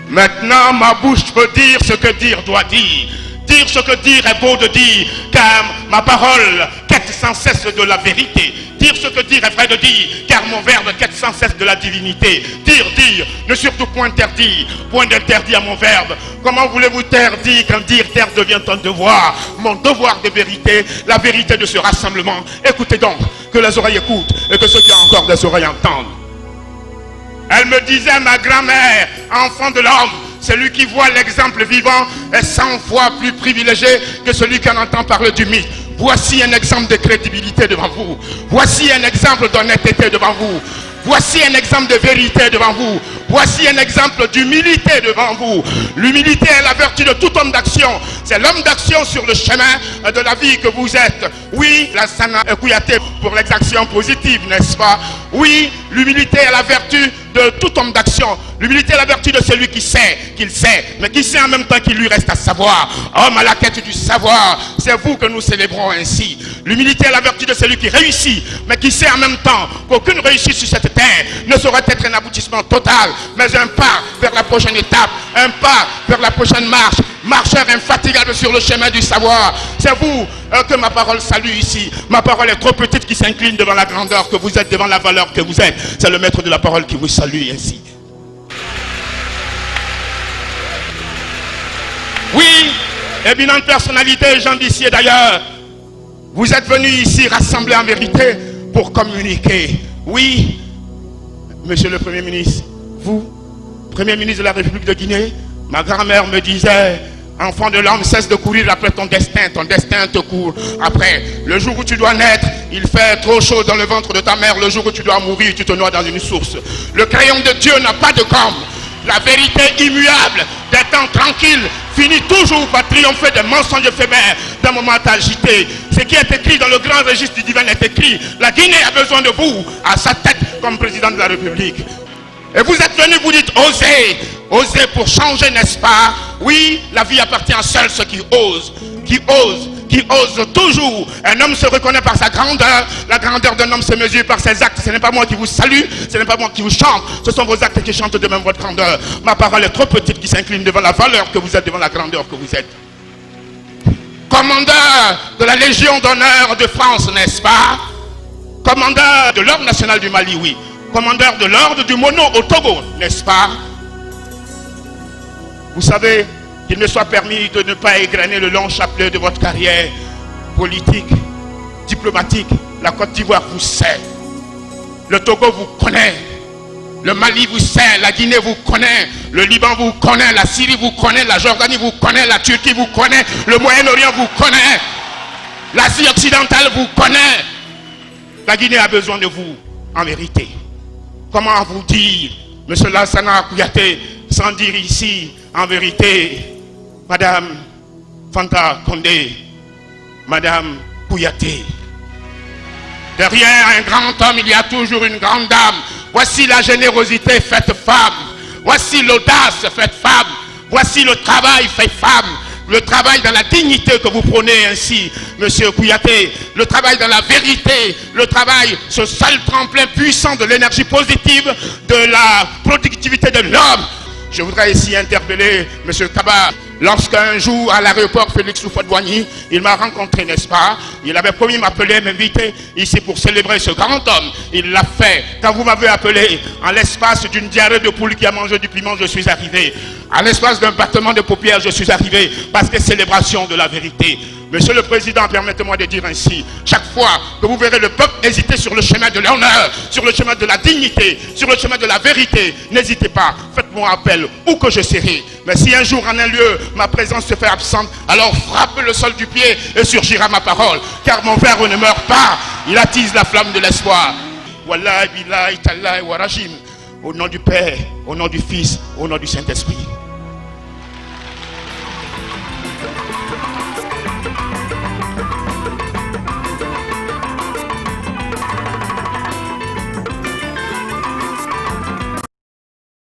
Maintenant, ma bouche peut dire ce que dire doit dire. Dire ce que dire est beau de dire, car ma parole quête sans cesse de la vérité. Dire ce que dire est vrai de dire, car mon verbe quête sans cesse de la divinité. Dire, ne surtout point interdire, point d'interdit à mon verbe. Comment voulez-vous taire dire quand dire taire devient un devoir? Mon devoir de vérité, la vérité de ce rassemblement. Écoutez donc, que les oreilles écoutent et que ceux qui ont encore des oreilles entendent. Elle me disait, ma grand-mère, enfant de l'homme, celui qui voit l'exemple vivant est 100 fois plus privilégié que celui qui en entend parler du mythe. Voici un exemple de crédibilité devant vous. Voici un exemple d'honnêteté devant vous. Voici un exemple de vérité devant vous. Voici un exemple d'humilité devant vous. L'humilité est la vertu de tout homme d'action. C'est l'homme d'action sur le chemin de la vie que vous êtes. Oui, la Sana Kouyaté pour l'exaction positive, n'est-ce pas? Oui, l'humilité est la vertu de tout homme d'action. L'humilité est la vertu de celui qui sait qu'il sait, mais qui sait en même temps qu'il lui reste à savoir. Homme à la quête du savoir, c'est vous que nous célébrons ainsi. L'humilité est la vertu de celui qui réussit, mais qui sait en même temps qu'aucune réussite sur cette terre ne saurait être un aboutissement total, mais un pas vers la prochaine étape, un pas vers la prochaine marche. Marcheur infatigable sur le chemin du savoir. C'est vous que ma parole salue ici. Ma parole est trop petite qui s'incline devant la grandeur que vous êtes, devant la valeur que vous êtes. C'est le maître de la parole qui vous salue ainsi. Oui, éminente personnalité, gens d'ici et d'ailleurs, vous êtes venus ici rassemblés en vérité pour communiquer. Oui, monsieur le Premier ministre, vous, Premier ministre de la République de Guinée, ma grand-mère me disait, enfant de l'homme, cesse de courir après ton destin te court après. Le jour où tu dois naître, il fait trop chaud dans le ventre de ta mère. Le jour où tu dois mourir, tu te noies dans une source. Le crayon de Dieu n'a pas de gomme. La vérité immuable des temps tranquilles finit toujours par triompher des mensonges éphémères d'un moment agité. Ce qui est écrit dans le grand registre du divin est écrit. La Guinée a besoin de vous à sa tête comme président de la République. Et vous êtes venus, vous dites, osez, osez pour changer, n'est-ce pas? Oui, la vie appartient à seuls ceux qui osent toujours. Un homme se reconnaît par sa grandeur. La grandeur d'un homme se mesure par ses actes. Ce n'est pas moi qui vous salue, ce n'est pas moi qui vous chante. Ce sont vos actes qui chantent de même votre grandeur. Ma parole est trop petite qui s'incline devant la valeur que vous êtes, devant la grandeur que vous êtes. Commandeur de la Légion d'honneur de France, n'est-ce pas? Commandeur de l'ordre national du Mali, oui. Commandeur de l'ordre du Mono au Togo, n'est-ce pas? Vous savez qu'il me soit permis de ne pas égrener le long chapelet de votre carrière politique, diplomatique. La Côte d'Ivoire vous sait, le Togo vous connaît, le Mali vous sait, la Guinée vous connaît, le Liban vous connaît, la Syrie vous connaît, la Jordanie vous connaît, la Turquie vous connaît, le Moyen-Orient vous connaît, l'Asie occidentale vous connaît. La Guinée a besoin de vous, en vérité. Comment vous dire, monsieur Lansana Kouyaté, sans dire ici, en vérité, madame Fanta Condé, madame Kouyaté. Derrière un grand homme, il y a toujours une grande dame. Voici la générosité faite femme. Voici l'audace faite femme. Voici le travail fait femme. Le travail dans la dignité que vous prenez ainsi, monsieur Kouyaté, le travail dans la vérité, le travail, ce seul tremplin puissant de l'énergie positive, de la productivité de l'homme. Je voudrais ici interpeller monsieur Kaba. Lorsqu'un jour à l'aéroport Félix Houphouët-Boigny, il m'a rencontré, n'est-ce pas? Il avait promis m'appeler, m'inviter ici pour célébrer ce grand homme. Il l'a fait. Quand vous m'avez appelé, en l'espace d'une diarrhée de poule qui a mangé du piment, je suis arrivé. À l'espace d'un battement de paupières, je suis arrivé. Parce que célébration de la vérité. Monsieur le Président, permettez-moi de dire ainsi, chaque fois que vous verrez le peuple hésiter sur le chemin de l'honneur, sur le chemin de la dignité, sur le chemin de la vérité, n'hésitez pas, faites-moi appel, où que je serai. Mais si un jour en un lieu, ma présence se fait absente, alors frappe le sol du pied et surgira ma parole, car mon verbe ne meurt pas, il attise la flamme de l'espoir. Wallahi billahi tallahi wa rajim. Au nom du Père, au nom du Fils, au nom du Saint-Esprit.